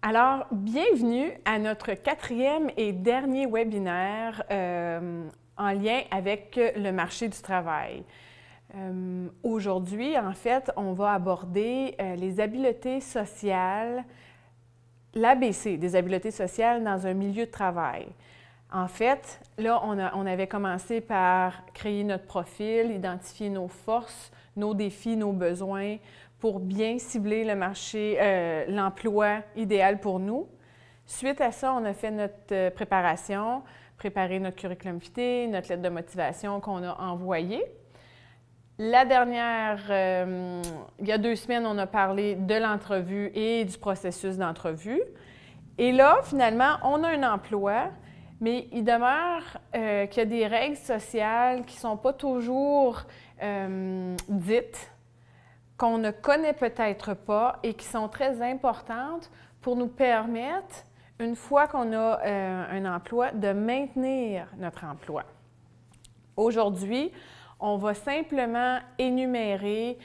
Alors, bienvenue à notre quatrième et dernier webinaire en lien avec le marché du travail. Aujourd'hui, en fait, on va aborder les habiletés sociales, l'ABC des habiletés sociales dans un milieu de travail. En fait, là, on avait commencé par créer notre profil, identifier nos forces, nos défis, nos besoins, pour bien cibler le marché, l'emploi idéal pour nous. Suite à ça, on a fait notre préparation, préparé notre curriculum vitae, notre lettre de motivation qu'on a envoyée. La dernière, il y a 2 semaines, on a parlé de l'entrevue et du processus d'entrevue. Et là, finalement, on a un emploi, mais il demeure qu'il y a des règles sociales qui ne sont pas toujours dites, qu'on ne connaît peut-être pas et qui sont très importantes pour nous permettre, une fois qu'on a un emploi, de maintenir notre emploi. Aujourd'hui, on va simplement énumérer,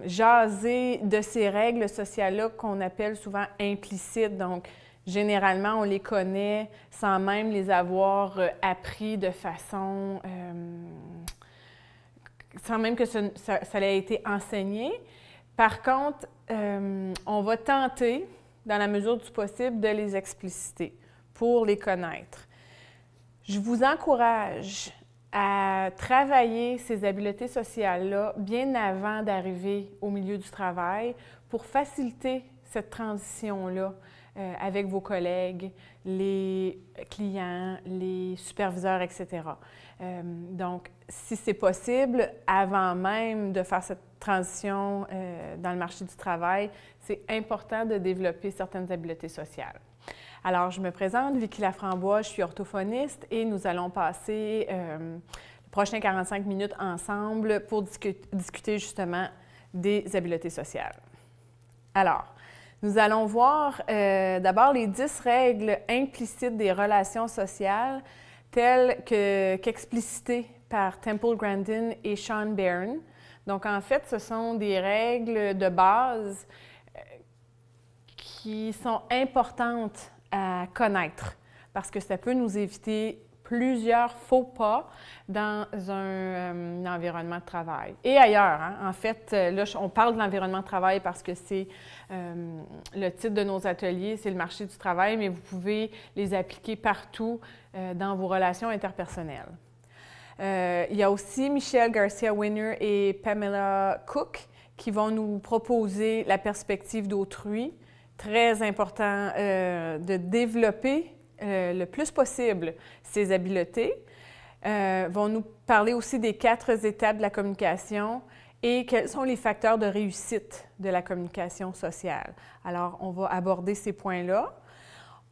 jaser de ces règles sociales-là qu'on appelle souvent implicites. Donc, généralement, on les connaît sans même les avoir appris de façon... sans même que ça ait été enseigné. Par contre, on va tenter, dans la mesure du possible, de les expliciter pour les connaître. Je vous encourage à travailler ces habiletés sociales-là bien avant d'arriver au milieu du travail pour faciliter cette transition-là avec vos collègues, les clients, les superviseurs, etc. Donc, si c'est possible, avant même de faire cette transition dans le marché du travail, c'est important de développer certaines habiletés sociales. Alors, je me présente, Vicky Laframboise, je suis orthophoniste et nous allons passer les prochains 45 minutes ensemble pour discuter justement des habiletés sociales. Alors, nous allons voir d'abord les 10 règles implicites des relations sociales telles qu'explicitées par Temple Grandin et Sean Byrne. Donc, en fait, ce sont des règles de base qui sont importantes à connaître parce que ça peut nous éviter plusieurs faux pas dans un environnement de travail et ailleurs. Hein? En fait, là, on parle de l'environnement de travail parce que c'est le titre de nos ateliers, c'est le marché du travail, mais vous pouvez les appliquer partout dans vos relations interpersonnelles. Il y a aussi Michelle Garcia-Winner et Pamela Cook qui vont nous proposer la perspective d'autrui. Très important de développer le plus possible ces habiletés. Vont nous parler aussi des 4 étapes de la communication et quels sont les facteurs de réussite de la communication sociale. Alors, on va aborder ces points-là.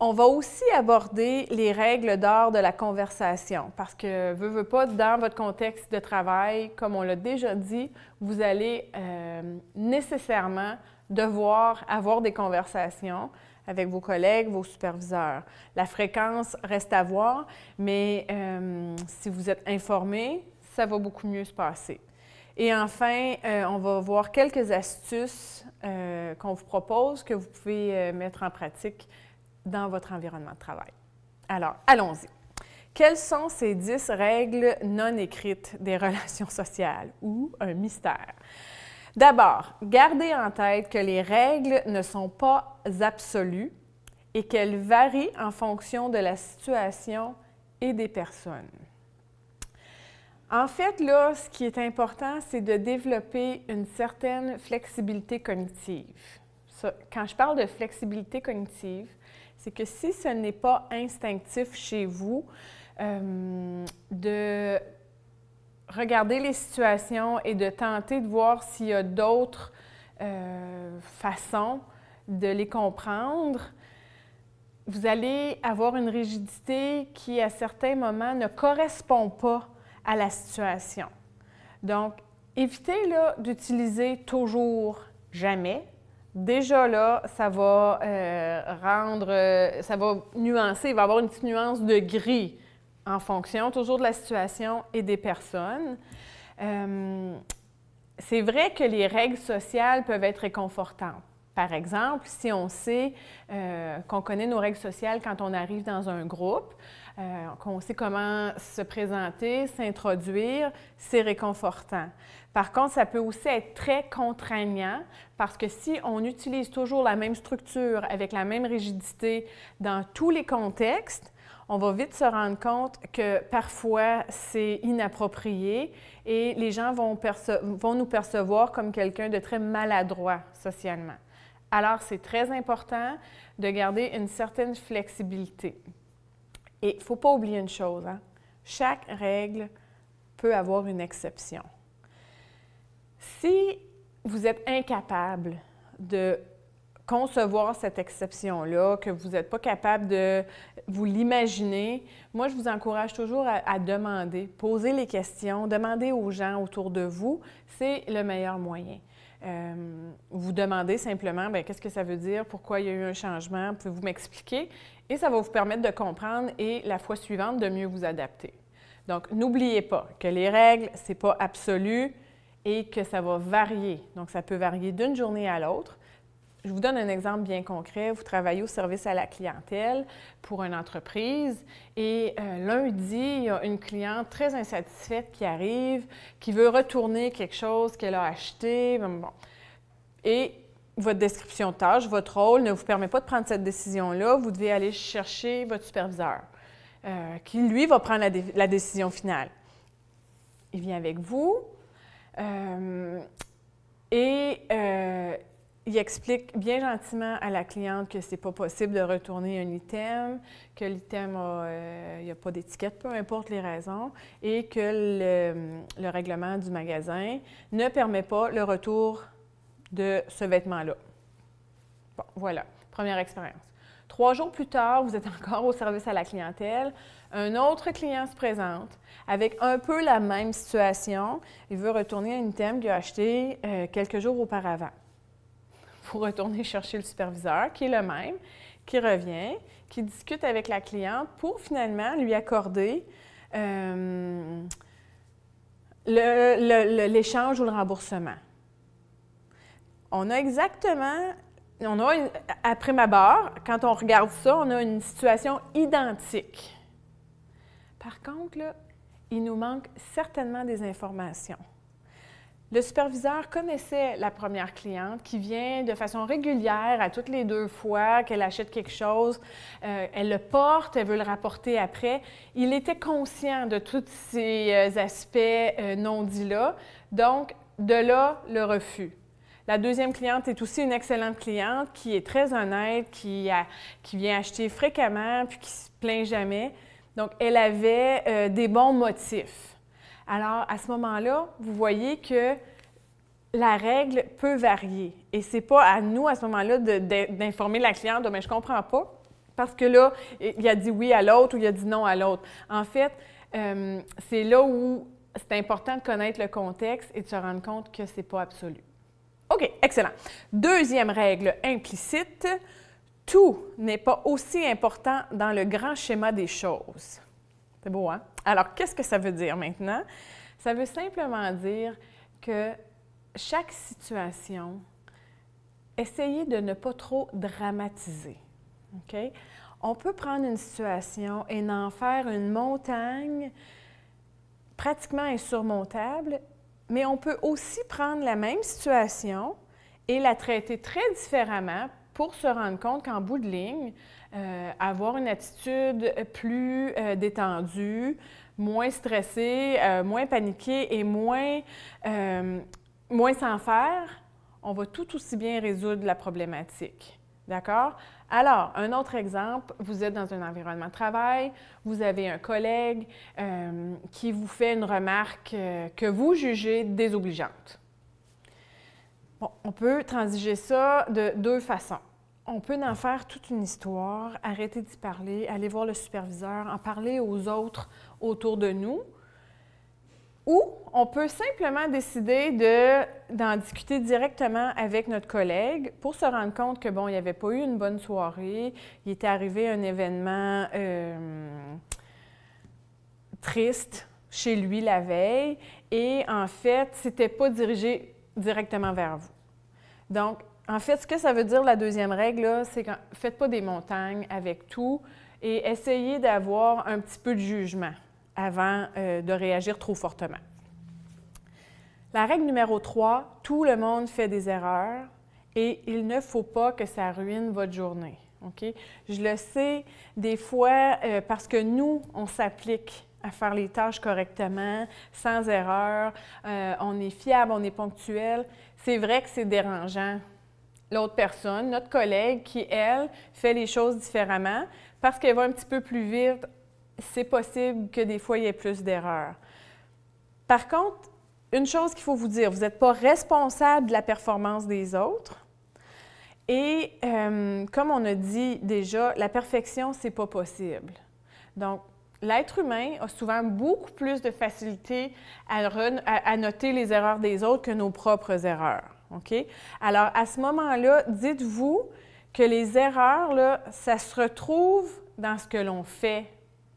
On va aussi aborder les règles d'art de la conversation parce que, veux pas, dans votre contexte de travail, comme on l'a déjà dit, vous allez nécessairement devoir avoir des conversations avec vos collègues, vos superviseurs. La fréquence reste à voir, mais si vous êtes informé, ça va beaucoup mieux se passer. Et enfin, on va voir quelques astuces qu'on vous propose que vous pouvez mettre en pratique dans votre environnement de travail. Alors, allons-y. Quelles sont ces 10 règles non écrites des relations sociales ou un mystère? D'abord, gardez en tête que les règles ne sont pas absolues et qu'elles varient en fonction de la situation et des personnes. En fait, là, ce qui est important, c'est de développer une certaine flexibilité cognitive. Quand je parle de flexibilité cognitive, c'est que si ce n'est pas instinctif chez vous de regarder les situations et de tenter de voir s'il y a d'autres façons de les comprendre, vous allez avoir une rigidité qui, à certains moments, ne correspond pas à la situation. Donc, évitez là d'utiliser toujours, jamais. Déjà là, ça va ça va nuancer, il va y avoir une petite nuance de gris en fonction toujours de la situation et des personnes. C'est vrai que les règles sociales peuvent être réconfortantes Par exemple, si on sait qu'on connaît nos règles sociales quand on arrive dans un groupe, qu'on sait comment se présenter, s'introduire, c'est réconfortant. Par contre, ça peut aussi être très contraignant parce que si on utilise toujours la même structure avec la même rigidité dans tous les contextes, on va vite se rendre compte que parfois c'est inapproprié et les gens vont nous percevoir comme quelqu'un de très maladroit socialement. Alors, c'est très important de garder une certaine flexibilité. Et il ne faut pas oublier une chose, hein? Chaque règle peut avoir une exception. Si vous êtes incapable de concevoir cette exception-là, que vous n'êtes pas capable de vous l'imaginer, moi, je vous encourage toujours à demander, poser les questions, demander aux gens autour de vous, c'est le meilleur moyen. Vous demandez simplement, bien, qu'est-ce que ça veut dire, pourquoi il y a eu un changement, pouvez-vous m'expliquer? Et ça va vous permettre de comprendre et la fois suivante, de mieux vous adapter. Donc, n'oubliez pas que les règles, ce n'est pas absolu et que ça va varier. Donc, ça peut varier d'une journée à l'autre. Je vous donne un exemple bien concret. Vous travaillez au service à la clientèle pour une entreprise et lundi, il y a une cliente très insatisfaite qui arrive, qui veut retourner quelque chose qu'elle a acheté. Bon. Et votre description de tâche, votre rôle ne vous permet pas de prendre cette décision-là. Vous devez aller chercher votre superviseur qui, lui, va prendre la décision finale. Il vient avec vous il explique bien gentiment à la cliente que ce n'est pas possible de retourner un item, que l'item il n'y a pas d'étiquette, peu importe les raisons, et que le règlement du magasin ne permet pas le retour de ce vêtement-là. Bon, voilà, première expérience. 3 jours plus tard, vous êtes encore au service à la clientèle. Un autre client se présente avec un peu la même situation. Il veut retourner un item qu'il a acheté quelques jours auparavant. Vous retournez chercher le superviseur, qui est le même, qui revient, qui discute avec la cliente pour finalement lui accorder l'échange ou le remboursement. On a exactement, à prime abord, quand on regarde ça, on a une situation identique. Par contre, là, il nous manque certainement des informations. Le superviseur connaissait la première cliente qui vient de façon régulière à toutes les 2 fois qu'elle achète quelque chose. Elle le porte, elle veut le rapporter après. Il était conscient de tous ces aspects non dits-là. Donc, de là, le refus. La deuxième cliente est aussi une excellente cliente qui est très honnête, qui vient acheter fréquemment puis qui ne se plaint jamais. Donc, elle avait des bons motifs. Alors, à ce moment-là, vous voyez que la règle peut varier. Et ce n'est pas à nous, à ce moment-là, d'informer la cliente « mais je ne comprends pas », parce que là, il a dit oui à l'autre ou il a dit non à l'autre. En fait, c'est là où c'est important de connaître le contexte et de se rendre compte que ce n'est pas absolu. OK, excellent. Deuxième règle implicite, tout n'est pas aussi important dans le grand schéma des choses. C'est beau, hein? Alors, qu'est-ce que ça veut dire maintenant? Ça veut simplement dire que chaque situation, essayez de ne pas trop dramatiser. OK? On peut prendre une situation et en faire une montagne pratiquement insurmontable, mais on peut aussi prendre la même situation et la traiter très différemment pour se rendre compte qu'en bout de ligne, avoir une attitude plus détendue, moins stressée, moins paniquée et moins s'en faire, on va tout aussi bien résoudre la problématique. D'accord? Alors, un autre exemple, vous êtes dans un environnement de travail, vous avez un collègue qui vous fait une remarque que vous jugez désobligeante. Bon, on peut transiger ça de 2 façons. On peut en faire toute une histoire, arrêter d'y parler, aller voir le superviseur, en parler aux autres autour de nous. Ou on peut simplement décider d'en discuter directement avec notre collègue pour se rendre compte que, bon, il n'y avait pas eu une bonne soirée, il était arrivé un événement triste chez lui la veille et en fait, ce n'était pas dirigé directement vers vous. Donc, En fait, ce que ça veut dire, la deuxième règle, c'est que faites pas des montagnes avec tout et essayez d'avoir un petit peu de jugement avant de réagir trop fortement. La règle numéro 3, tout le monde fait des erreurs et il ne faut pas que ça ruine votre journée. Okay? Je le sais, des fois, parce que nous, on s'applique à faire les tâches correctement, sans erreur, on est fiable, on est ponctuel. C'est vrai que c'est dérangeant. L'autre personne, notre collègue qui, elle, fait les choses différemment, parce qu'elle va un petit peu plus vite, c'est possible que des fois, il y ait plus d'erreurs. Par contre, une chose qu'il faut vous dire, vous n'êtes pas responsable de la performance des autres. Et comme on a dit déjà, la perfection, c'est pas possible. Donc, l'être humain a souvent beaucoup plus de facilité à noter les erreurs des autres que nos propres erreurs. OK? Alors, à ce moment-là, dites-vous que les erreurs, là, ça se retrouve dans ce que l'on fait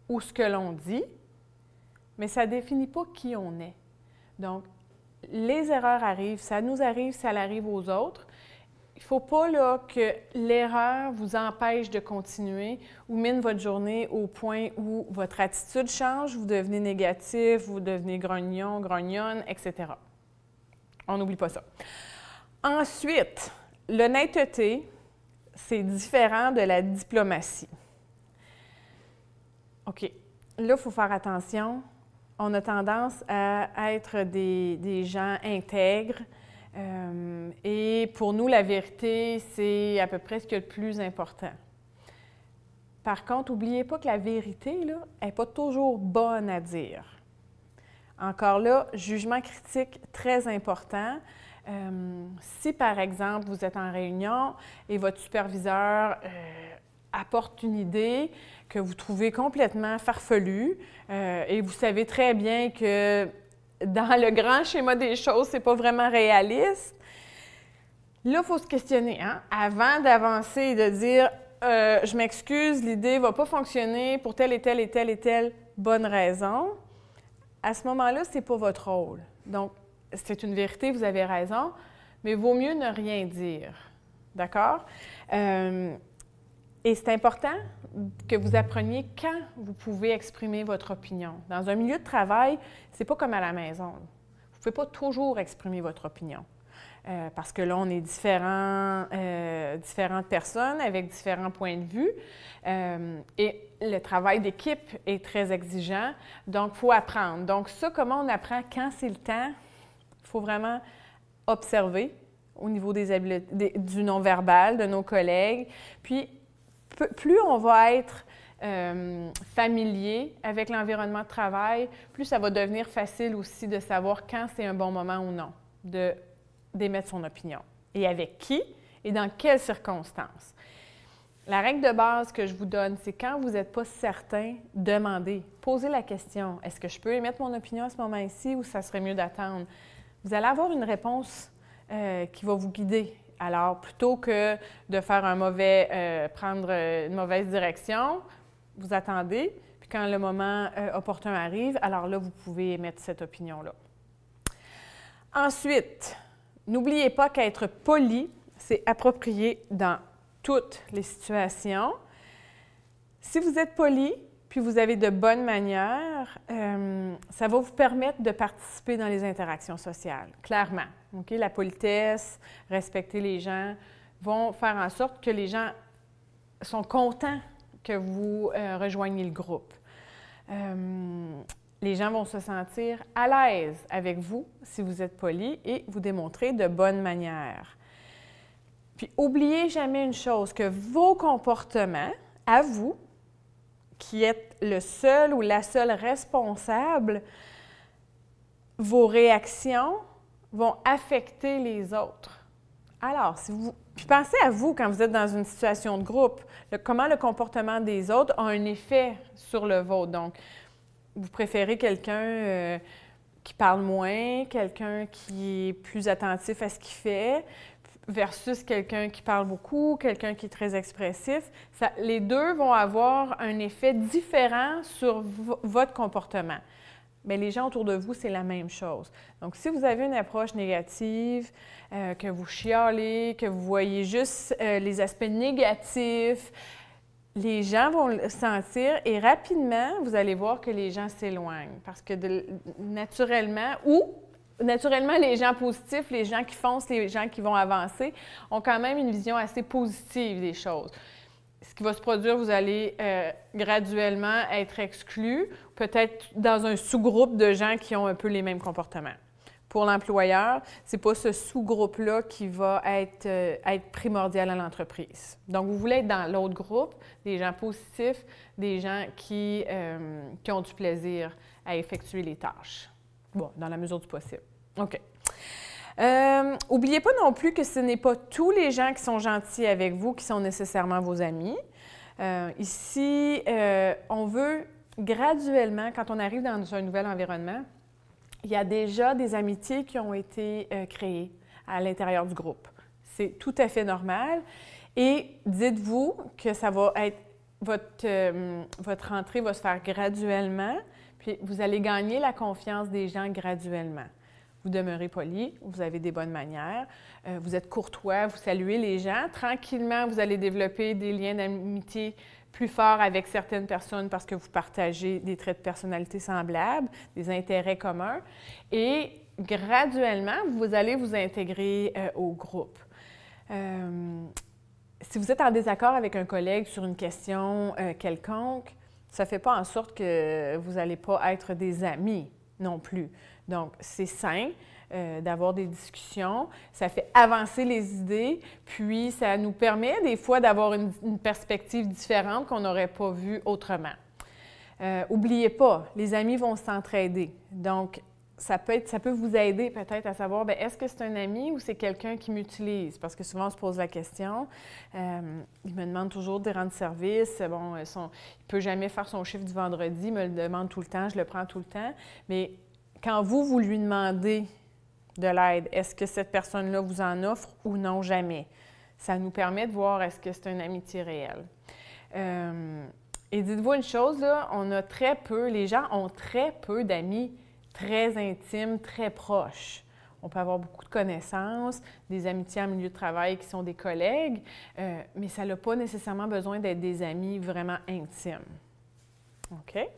ou ce que l'on dit, mais ça ne définit pas qui on est. Donc, les erreurs arrivent, ça nous arrive, ça arrive aux autres. Il ne faut pas là, que l'erreur vous empêche de continuer ou mine votre journée au point où votre attitude change, vous devenez négatif, vous devenez grognon, grognonne, etc. On n'oublie pas ça. Ensuite, l'honnêteté, c'est différent de la diplomatie. OK. Là, il faut faire attention. On a tendance à être des gens intègres. Et pour nous, la vérité, c'est à peu près ce qui est le plus important. Par contre, n'oubliez pas que la vérité, là, elle n'est pas toujours bonne à dire. Encore là, jugement critique très important. Si, par exemple, vous êtes en réunion et votre superviseur apporte une idée que vous trouvez complètement farfelue et vous savez très bien que dans le grand schéma des choses, ce n'est pas vraiment réaliste, là, il faut se questionner. Hein? Avant d'avancer et de dire « je m'excuse, l'idée ne va pas fonctionner pour telle et telle et telle et telle bonne raison », à ce moment-là, ce n'est pas votre rôle. Donc, c'est une vérité, vous avez raison, mais il vaut mieux ne rien dire. D'accord? Et c'est important que vous appreniez quand vous pouvez exprimer votre opinion. Dans un milieu de travail, c'est pas comme à la maison. Vous ne pouvez pas toujours exprimer votre opinion. Parce que là, on est différentes personnes avec différents points de vue. Et le travail d'équipe est très exigeant, donc il faut apprendre. Donc ça, comment on apprend quand c'est le temps? Il faut vraiment observer au niveau du non-verbal de nos collègues. Puis, plus on va être familier avec l'environnement de travail, plus ça va devenir facile aussi de savoir quand c'est un bon moment ou non d'émettre son opinion. Et avec qui et dans quelles circonstances. La règle de base que je vous donne, c'est quand vous n'êtes pas certain, demandez, posez la question. Est-ce que je peux émettre mon opinion à ce moment-ci ou ça serait mieux d'attendre? Vous allez avoir une réponse qui va vous guider. Alors, plutôt que de faire prendre une mauvaise direction, vous attendez, puis quand le moment opportun arrive, alors là, vous pouvez émettre cette opinion-là. Ensuite, n'oubliez pas qu'être poli, c'est approprié dans toutes les situations. Si vous êtes poli, puis vous avez de bonnes manières, ça va vous permettre de participer dans les interactions sociales, clairement. Okay? La politesse, respecter les gens, vont faire en sorte que les gens sont contents que vous rejoigniez le groupe. Les gens vont se sentir à l'aise avec vous si vous êtes poli et vous démontrez de bonnes manières. Puis, n'oubliez jamais une chose, que vos comportements, à vous, qui êtes le seul ou la seule responsable, vos réactions vont affecter les autres. Alors, puis pensez à vous quand vous êtes dans une situation de groupe, comment le comportement des autres a un effet sur le vôtre. Donc, vous préférez quelqu'un qui parle moins, quelqu'un qui est plus attentif à ce qu'il fait, versus quelqu'un qui parle beaucoup, quelqu'un qui est très expressif. Les deux vont avoir un effet différent sur votre comportement. bien, les gens autour de vous, c'est la même chose. Donc, si vous avez une approche négative, que vous chialez, que vous voyez juste les aspects négatifs, les gens vont le sentir et rapidement, vous allez voir que les gens s'éloignent parce que naturellement, les gens positifs, les gens qui foncent, les gens qui vont avancer, ont quand même une vision assez positive des choses. Ce qui va se produire, vous allez graduellement être exclu, peut-être dans un sous-groupe de gens qui ont un peu les mêmes comportements. Pour l'employeur, ce n'est pas ce sous-groupe-là qui va être primordial à l'entreprise. Donc, vous voulez être dans l'autre groupe, des gens positifs, des gens qui ont du plaisir à effectuer les tâches. Bon, dans la mesure du possible. OK. N'oubliez pas non plus que ce n'est pas tous les gens qui sont gentils avec vous qui sont nécessairement vos amis. Ici, on veut graduellement, quand on arrive dans un nouvel environnement, il y a déjà des amitiés qui ont été créées à l'intérieur du groupe. C'est tout à fait normal. Et dites-vous que ça va être votre entrée va se faire graduellement, puis vous allez gagner la confiance des gens graduellement. Vous demeurez poli, vous avez des bonnes manières, vous êtes courtois, vous saluez les gens. Tranquillement, vous allez développer des liens d'amitié plus forts avec certaines personnes parce que vous partagez des traits de personnalité semblables, des intérêts communs. Et graduellement, vous allez vous intégrer au groupe. Si vous êtes en désaccord avec un collègue sur une question quelconque, ça ne fait pas en sorte que vous n'allez pas être des amis non plus. Donc, c'est sain d'avoir des discussions, ça fait avancer les idées, puis ça nous permet des fois d'avoir une perspective différente qu'on n'aurait pas vue autrement. N'oubliez pas, les amis vont s'entraider. Donc, ça peut vous aider peut-être à savoir, bien, est-ce que c'est un ami ou c'est quelqu'un qui m'utilise? Parce que souvent, on se pose la question. Il me demande toujours de rendre service. Bon, il ne peut jamais faire son chiffre du vendredi, il me le demande tout le temps, je le prends tout le temps. Mais quand vous lui demandez de l'aide, est-ce que cette personne-là vous en offre ou non? Jamais. Ça nous permet de voir est-ce que c'est une amitié réelle. Et dites-vous une chose, là, les gens ont très peu d'amis très intimes, très proches. On peut avoir beaucoup de connaissances, des amitiés en milieu de travail qui sont des collègues, mais ça n'a pas nécessairement besoin d'être des amis vraiment intimes. OK?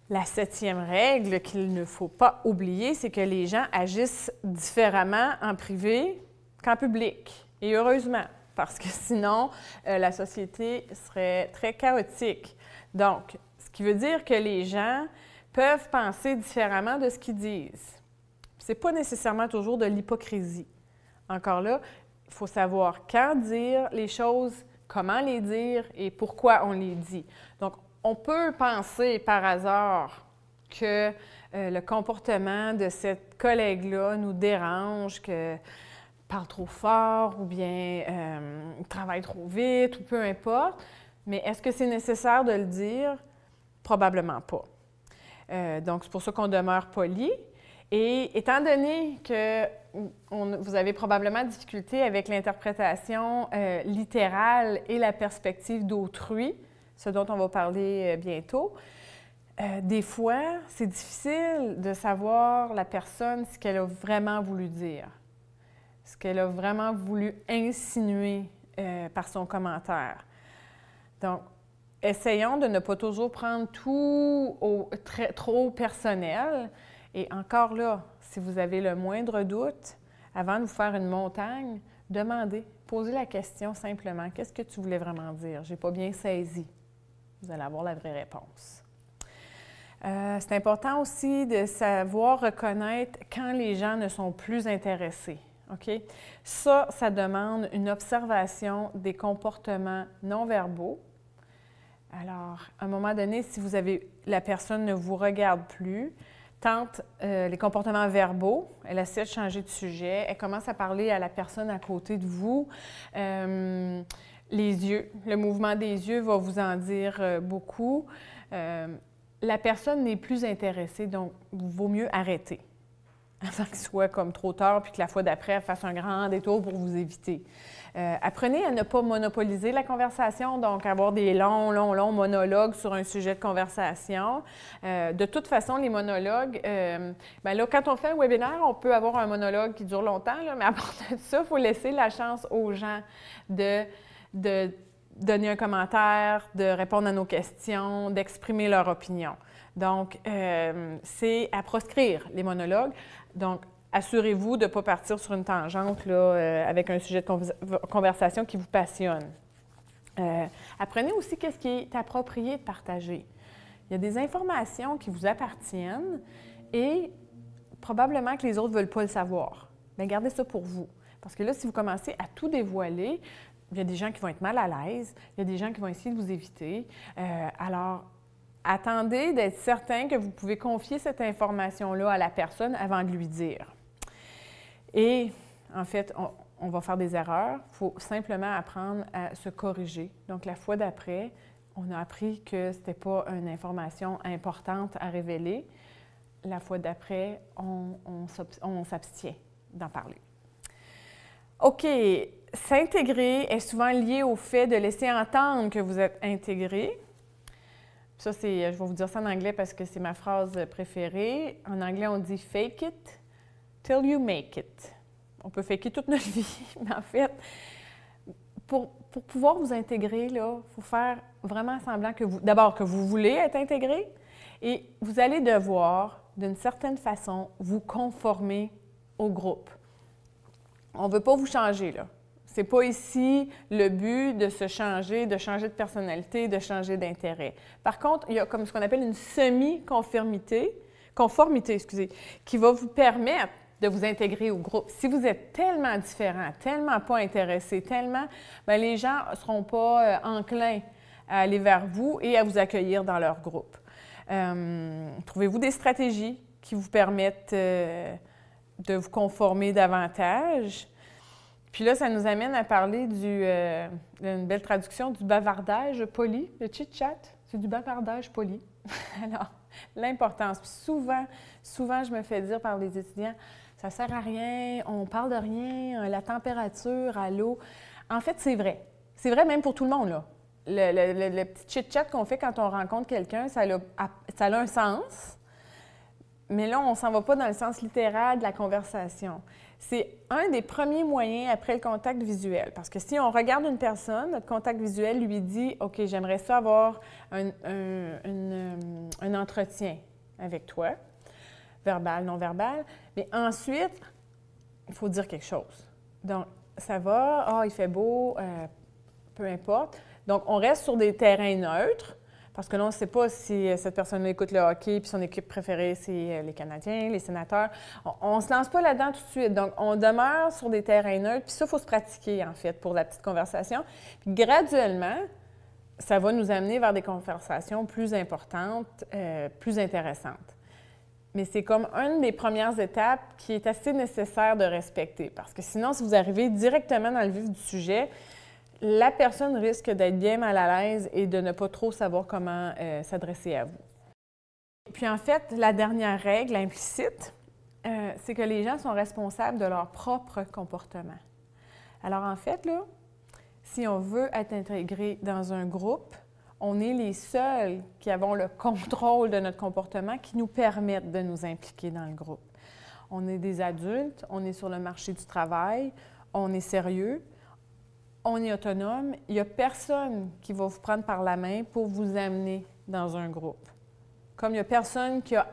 La 7e règle qu'il ne faut pas oublier, c'est que les gens agissent différemment en privé qu'en public. Et heureusement, parce que sinon, la société serait très chaotique. Donc, ce qui veut dire que les gens peuvent penser différemment de ce qu'ils disent. Ce n'est pas nécessairement toujours de l'hypocrisie. Encore là, il faut savoir quand dire les choses, comment les dire et pourquoi on les dit. Donc, on peut penser par hasard que le comportement de cette collègue-là nous dérange, qu'elle parle trop fort ou bien travaille trop vite ou peu importe. Mais est-ce que c'est nécessaire de le dire? Probablement pas. Donc, c'est pour ça qu'on demeure poli. Et étant donné que vous avez probablement difficulté avec l'interprétation littérale et la perspective d'autrui, ce dont on va parler bientôt, des fois, c'est difficile de savoir la personne ce qu'elle a vraiment voulu dire, ce qu'elle a vraiment voulu insinuer par son commentaire. Donc, essayons de ne pas toujours prendre tout trop personnel. Et encore là, si vous avez le moindre doute, avant de vous faire une montagne, demandez, posez la question simplement. Qu'est-ce que tu voulais vraiment dire? Je n'ai pas bien saisi. Vous allez avoir la vraie réponse. C'est important aussi de savoir reconnaître quand les gens ne sont plus intéressés. OK? Ça demande une observation des comportements non verbaux. Alors, à un moment donné, si la personne ne vous regarde plus, tente les comportements verbaux, elle essaie de changer de sujet, elle commence à parler à la personne à côté de vous. Les yeux, le mouvement des yeux va vous en dire beaucoup. La personne n'est plus intéressée, donc il vaut mieux arrêter. avant qu'il soit comme trop tard, puis que la fois d'après, elle fasse un grand détour pour vous éviter. Apprenez à ne pas monopoliser la conversation, donc avoir des longs monologues sur un sujet de conversation. De toute façon, les monologues, bien là, quand on fait un webinaire, on peut avoir un monologue qui dure longtemps, là, mais à part de ça, il faut laisser la chance aux gens de donner un commentaire, de répondre à nos questions, d'exprimer leur opinion. Donc, c'est à proscrire les monologues. Donc, assurez-vous de ne pas partir sur une tangente là, avec un sujet de conversation qui vous passionne. Apprenez aussi qu'est-ce qui est approprié de partager. Il y a des informations qui vous appartiennent et probablement que les autres ne veulent pas le savoir. Bien, gardez ça pour vous. Parce que là, si vous commencez à tout dévoiler, il y a des gens qui vont être mal à l'aise, il y a des gens qui vont essayer de vous éviter. Alors, attendez d'être certain que vous pouvez confier cette information-là à la personne avant de lui dire. Et en fait, on va faire des erreurs. Il faut simplement apprendre à se corriger. Donc, la fois d'après, on a appris que ce n'était pas une information importante à révéler. La fois d'après, on s'abstient d'en parler. OK. S'intégrer est souvent lié au fait de laisser entendre que vous êtes intégré. Ça, je vais vous dire ça en anglais parce que c'est ma phrase préférée. En anglais, on dit « fake it till you make it ». On peut faker toute notre vie, mais en fait, pour pouvoir vous intégrer, il faut faire vraiment semblant que d'abord, que vous voulez être intégré et vous allez devoir, d'une certaine façon, vous conformer au groupe. On ne veut pas vous changer, là. Ce n'est pas ici le but de se changer, de changer de personnalité, de changer d'intérêt. Par contre, il y a comme ce qu'on appelle une semi-conformité, qui va vous permettre de vous intégrer au groupe. Si vous êtes tellement différent, tellement pas intéressé, tellement, bien, les gens ne seront pas enclins à aller vers vous et à vous accueillir dans leur groupe. Trouvez-vous des stratégies qui vous permettent de vous conformer davantage. Puis là, ça nous amène à parler d'une belle traduction du bavardage poli, le chit-chat, c'est du bavardage poli. Alors, l'importance. Puis souvent, je me fais dire par les étudiants, ça ne sert à rien, on parle de rien, la température, à l'eau. En fait, c'est vrai. C'est vrai même pour tout le monde, là. Le petit chit-chat qu'on fait quand on rencontre quelqu'un, ça a un sens. Mais là, on ne s'en va pas dans le sens littéral de la conversation. C'est un des premiers moyens après le contact visuel. Parce que si on regarde une personne, notre contact visuel lui dit « OK, j'aimerais ça avoir un entretien avec toi, verbal, non verbal. » Mais ensuite, il faut dire quelque chose. Donc, ça va, il fait beau, peu importe. Donc, on reste sur des terrains neutres. Parce que là, on ne sait pas si cette personne-là écoute le hockey, puis son équipe préférée, c'est les Canadiens, les Sénateurs. On ne se lance pas là-dedans tout de suite. Donc, on demeure sur des terrains neutres, puis ça, il faut se pratiquer, en fait, pour la petite conversation. Puis graduellement, ça va nous amener vers des conversations plus importantes, plus intéressantes. Mais c'est comme une des premières étapes qui est assez nécessaire de respecter. Parce que sinon, si vous arrivez directement dans le vif du sujet, la personne risque d'être bien mal à l'aise et de ne pas trop savoir comment s'adresser à vous. Puis en fait, la dernière règle implicite, c'est que les gens sont responsables de leur propre comportement. Alors en fait, là, si on veut être intégré dans un groupe, on est les seuls qui avons le contrôle de notre comportement qui nous permettent de nous impliquer dans le groupe. On est des adultes, on est sur le marché du travail, on est sérieux, on est autonome. Il n'y a personne qui va vous prendre par la main pour vous amener dans un groupe. Comme il n'y a personne qui a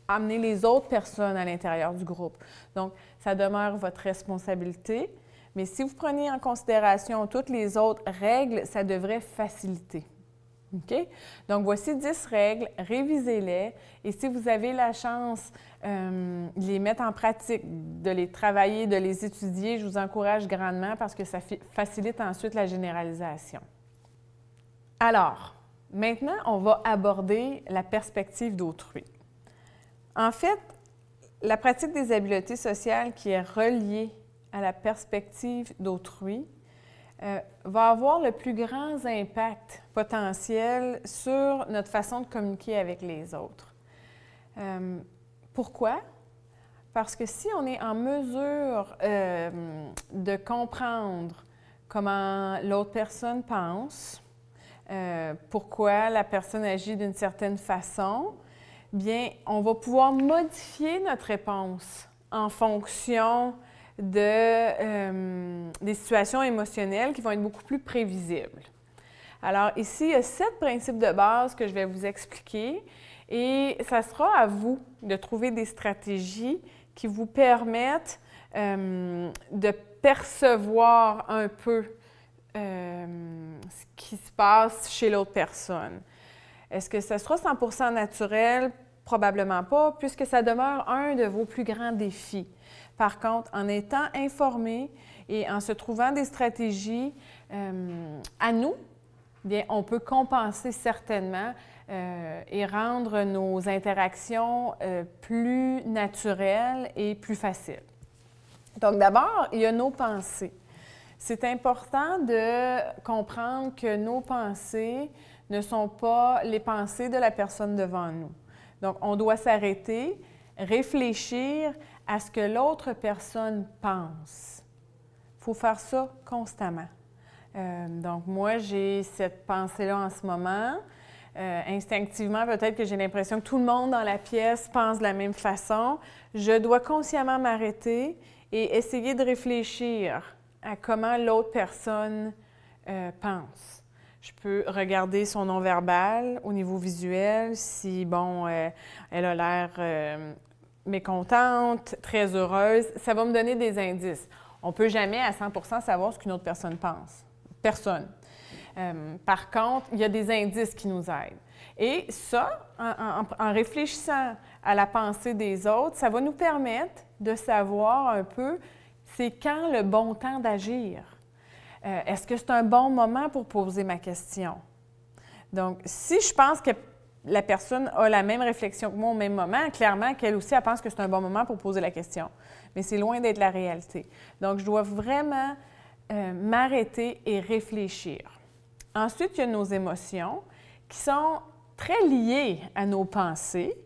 amené les autres personnes à l'intérieur du groupe. Donc, ça demeure votre responsabilité. Mais si vous prenez en considération toutes les autres règles, ça devrait faciliter. OK? Donc, voici 10 règles, révisez-les. Et si vous avez la chance de les mettre en pratique, de les travailler, de les étudier, je vous encourage grandement parce que ça facilite ensuite la généralisation. Alors, maintenant, on va aborder la perspective d'autrui. En fait, la pratique des habiletés sociales qui est reliée à la perspective d'autrui va avoir le plus grand impact potentiel sur notre façon de communiquer avec les autres. Pourquoi? Parce que si on est en mesure de comprendre comment l'autre personne pense, pourquoi la personne agit d'une certaine façon, bien, on va pouvoir modifier notre réponse en fonction des situations émotionnelles qui vont être beaucoup plus prévisibles. Alors ici, il y a 7 principes de base que je vais vous expliquer et ça sera à vous de trouver des stratégies qui vous permettent de percevoir un peu ce qui se passe chez l'autre personne. Est-ce que ce sera 100% naturel? Probablement pas, puisque ça demeure un de vos plus grands défis. Par contre, en étant informé et en se trouvant des stratégies à nous, bien, on peut compenser certainement et rendre nos interactions plus naturelles et plus faciles. Donc d'abord, il y a nos pensées. C'est important de comprendre que nos pensées ne sont pas les pensées de la personne devant nous. Donc, on doit s'arrêter, réfléchir à ce que l'autre personne pense. Il faut faire ça constamment. Donc, moi, j'ai cette pensée-là en ce moment. Instinctivement, peut-être que j'ai l'impression que tout le monde dans la pièce pense de la même façon. Je dois consciemment m'arrêter et essayer de réfléchir à comment l'autre personne pense. Je peux regarder son non-verbal au niveau visuel, si, bon, elle a l'air mécontente, très heureuse. Ça va me donner des indices. On ne peut jamais à 100% savoir ce qu'une autre personne pense. Personne. Par contre, il y a des indices qui nous aident. Et ça, en réfléchissant à la pensée des autres, ça va nous permettre de savoir un peu c'est quand le bon temps d'agir. Est-ce que c'est un bon moment pour poser ma question? Donc, si je pense que la personne a la même réflexion que moi au même moment, clairement qu'elle aussi, elle pense que c'est un bon moment pour poser la question. Mais c'est loin d'être la réalité. Donc, je dois vraiment m'arrêter et réfléchir. Ensuite, il y a nos émotions qui sont très liées à nos pensées.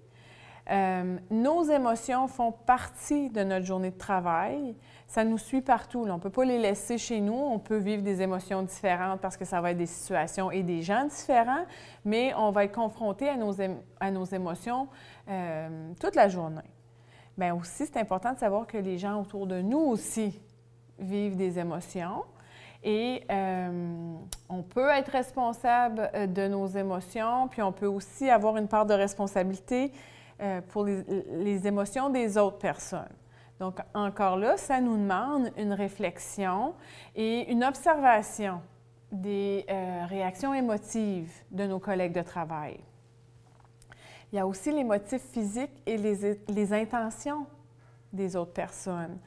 Nos émotions font partie de notre journée de travail. Ça nous suit partout. Là. On ne peut pas les laisser chez nous. On peut vivre des émotions différentes parce que ça va être des situations et des gens différents, mais on va être confronté à nos émotions toute la journée. Bien aussi, c'est important de savoir que les gens autour de nous aussi vivent des émotions et on peut être responsable de nos émotions, puis on peut aussi avoir une part de responsabilité pour les émotions des autres personnes. Donc, encore là, ça nous demande une réflexion et une observation des réactions émotives de nos collègues de travail. Il y a aussi les motifs physiques et les intentions des autres personnes.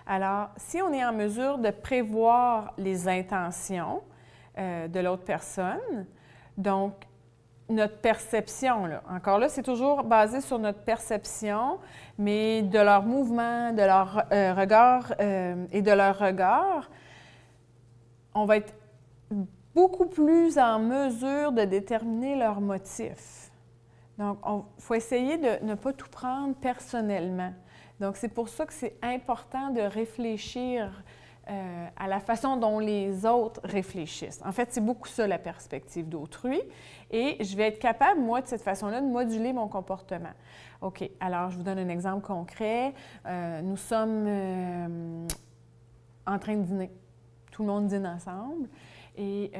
Alors, si on est en mesure de prévoir les intentions de l'autre personne, donc notre perception, là. Encore là, c'est toujours basé sur notre perception, mais de leur mouvement, de leur regard et de leur regard, on va être beaucoup plus en mesure de déterminer leurs motifs. Donc, il faut essayer de ne pas tout prendre personnellement. Donc, c'est pour ça que c'est important de réfléchir à la façon dont les autres réfléchissent. En fait, c'est beaucoup ça, la perspective d'autrui. Et je vais être capable, moi, de cette façon-là, de moduler mon comportement. OK, alors je vous donne un exemple concret. Nous sommes en train de dîner. Tout le monde dîne ensemble. Et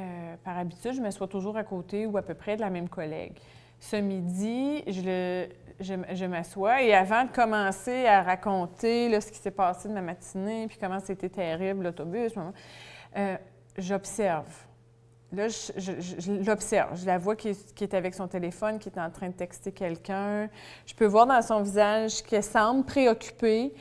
par habitude, je m'assois toujours à côté ou à peu près de la même collègue. Ce midi, je m'assois et avant de commencer à raconter là, ce qui s'est passé de ma matinée, puis comment c'était terrible l'autobus, j'observe. Là, je l'observe. Je la vois qui est avec son téléphone, qui est en train de texter quelqu'un. Je peux voir dans son visage qu'elle semble préoccupée.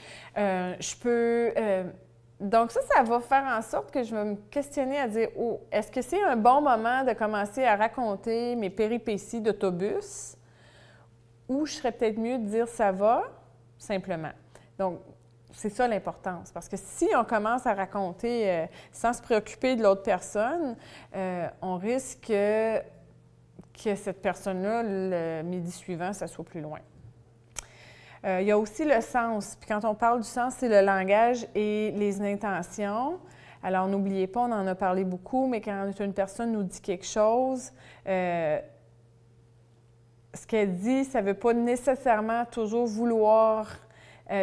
Donc ça va faire en sorte que je vais me questionner à dire oh, est-ce que c'est un bon moment de commencer à raconter mes péripéties d'autobus ou je serais peut-être mieux de dire ça va, simplement. Donc, c'est ça l'importance. Parce que si on commence à raconter sans se préoccuper de l'autre personne, on risque que cette personne-là, le midi suivant, ça soit plus loin. Il y a aussi le sens. Puis quand on parle du sens, c'est le langage et les intentions. Alors, n'oubliez pas, on en a parlé beaucoup, mais quand une personne nous dit quelque chose, ce qu'elle dit, ça ne veut pas nécessairement toujours vouloir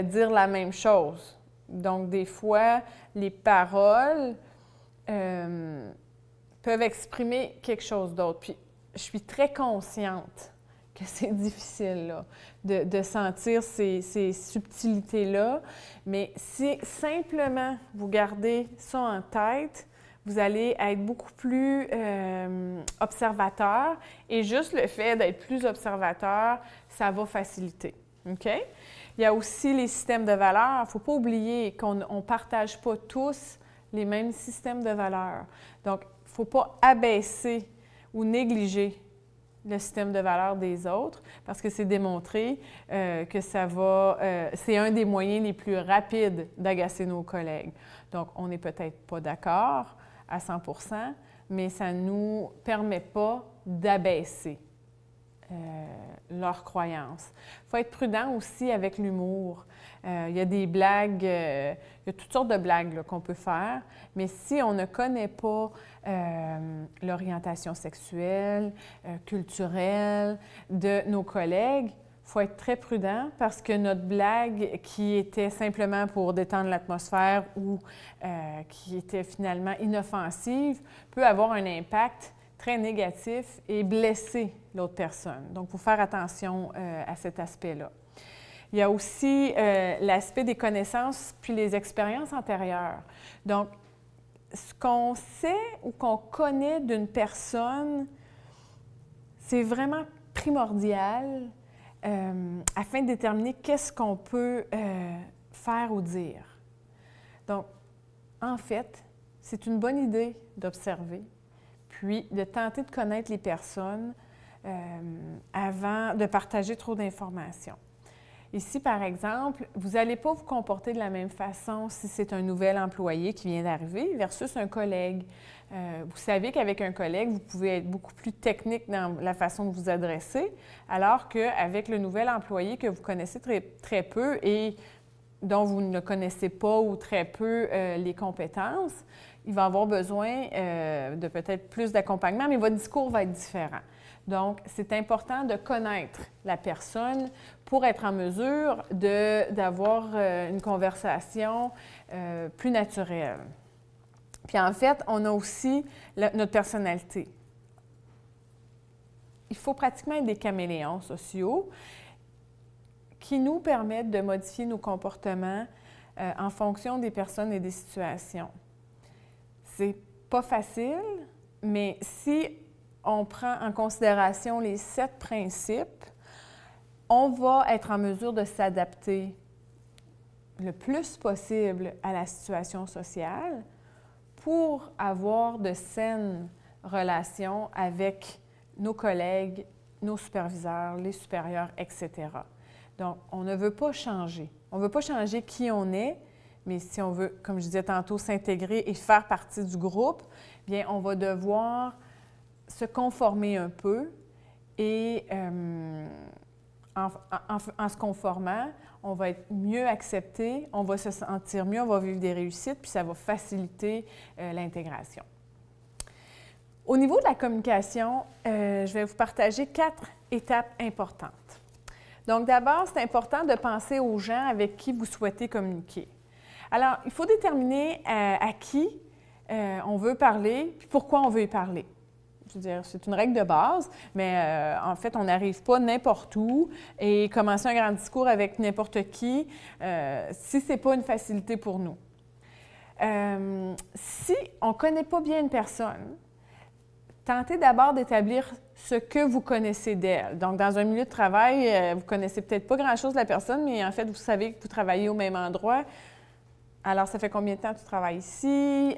dire la même chose. Donc, des fois, les paroles peuvent exprimer quelque chose d'autre. Puis, je suis très consciente que c'est difficile là, de sentir ces subtilités-là, mais si simplement vous gardez ça en tête, vous allez être beaucoup plus observateur et juste le fait d'être plus observateur, ça va faciliter. OK? Il y a aussi les systèmes de valeurs. Il ne faut pas oublier qu'on ne partage pas tous les mêmes systèmes de valeurs. Donc, il ne faut pas abaisser ou négliger le système de valeurs des autres parce que c'est démontré que ça va, c'est un des moyens les plus rapides d'agacer nos collègues. Donc, on n'est peut-être pas d'accord à 100%, mais ça ne nous permet pas d'abaisser leurs croyances. Il faut être prudent aussi avec l'humour. Il y a des blagues, il y a toutes sortes de blagues qu'on peut faire, mais si on ne connaît pas l'orientation sexuelle, culturelle de nos collègues, il faut être très prudent parce que notre blague qui était simplement pour détendre l'atmosphère ou qui était finalement inoffensive peut avoir un impact très négatif et blesser l'autre personne. Donc, il faut faire attention à cet aspect-là. Il y a aussi l'aspect des connaissances puis les expériences antérieures. Donc, ce qu'on sait ou qu'on connaît d'une personne, c'est vraiment primordial afin de déterminer qu'est-ce qu'on peut faire ou dire. Donc, en fait, c'est une bonne idée d'observer, puis de tenter de connaître les personnes avant de partager trop d'informations. Ici, par exemple, vous n'allez pas vous comporter de la même façon si c'est un nouvel employé qui vient d'arriver versus un collègue. Vous savez qu'avec un collègue, vous pouvez être beaucoup plus technique dans la façon de vous adresser, alors qu'avec le nouvel employé que vous connaissez très peu et dont vous ne connaissez pas ou très peu les compétences, il va avoir besoin de peut-être plus d'accompagnement, mais votre discours va être différent. Donc, c'est important de connaître la personne pour être en mesure d'avoir une conversation plus naturelle. Puis en fait, on a aussi notre personnalité. Il faut pratiquement être des caméléons sociaux qui nous permettent de modifier nos comportements en fonction des personnes et des situations. C'est pas facile, mais si on prend en considération les 7 principes, on va être en mesure de s'adapter le plus possible à la situation sociale pour avoir de saines relations avec nos collègues, nos superviseurs, les supérieurs, etc. Donc, on ne veut pas changer. On ne veut pas changer qui on est, mais si on veut, comme je disais tantôt, s'intégrer et faire partie du groupe, bien, on va devoir se conformer un peu et en se conformant, on va être mieux accepté, on va se sentir mieux, on va vivre des réussites, puis ça va faciliter l'intégration. Au niveau de la communication, je vais vous partager 4 étapes importantes. Donc d'abord, c'est important de penser aux gens avec qui vous souhaitez communiquer. Alors, il faut déterminer à qui on veut parler, puis pourquoi on veut y parler. Je veux dire, c'est une règle de base, mais en fait, on n'arrive pas n'importe où et commencer un grand discours avec n'importe qui si ce n'est pas une facilité pour nous. Si on ne connaît pas bien une personne, tentez d'abord d'établir ce que vous connaissez d'elle. Donc, dans un milieu de travail, vous ne connaissez peut-être pas grand-chose de la personne, mais en fait, vous savez que vous travaillez au même endroit. Alors, ça fait combien de temps que tu travailles ici?